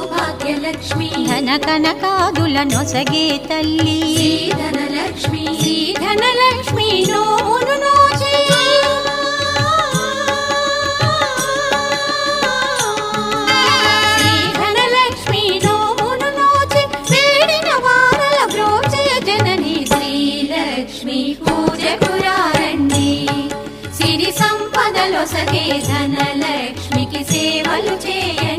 సౌభాగ్యలక్ష్మి ధన కనకాదుల నొసగే తల్లి ధనలక్ష్మి ధనలక్ష్మి నోమును నోచి ధనలక్ష్మి నోమును నోచి వేడిన వారల బ్రోచే జనని శ్రీలక్ష్మి పూజకురారండి సిరి సంపదలో సగే ధనలక్ష్మికి సేవలు చేయ